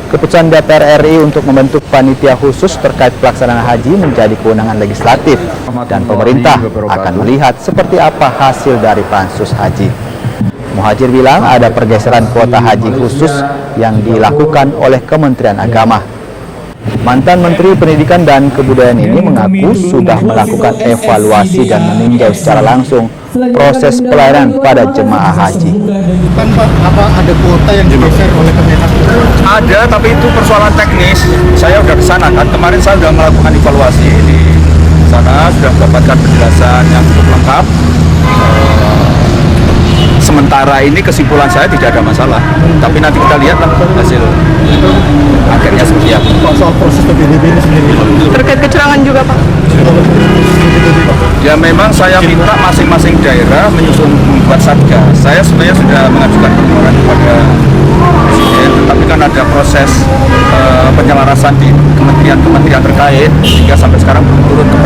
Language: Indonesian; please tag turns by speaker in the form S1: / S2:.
S1: Keputusan DPR RI untuk membentuk panitia khusus terkait pelaksanaan haji menjadi kewenangan legislatif dan pemerintah akan melihat seperti apa hasil dari pansus haji. Muhajir bilang ada pergeseran kuota haji khusus yang dilakukan oleh Kementerian Agama. Mantan Menteri Pendidikan dan Kebudayaan ini mengaku sudah melakukan evaluasi dan meninjau secara langsung proses pelayanan pada jemaah haji.
S2: Kan Pak, apa ada kuota yang digeser oleh Kemenhub?
S3: Ada, tapi itu persoalan teknis. Saya sudah ke sana kan, kemarin saya sudah melakukan evaluasi di sana, sudah mendapatkan penjelasan yang cukup lengkap. Sementara ini kesimpulan saya tidak ada masalah, tapi nanti kita lihatlah hasil akhirnya seperti apa.
S2: Soal proses PPDB ini sendiri.
S4: Terkait kecurangan juga, Pak?
S3: Ya memang saya minta masing-masing daerah menyusun membuat satgas. Saya sebenarnya sudah mengajukan permohonan kepada Presiden, tetapi kan ada proses penyelarasan di kementerian-kementerian terkait, sehingga sampai sekarang belum turun ke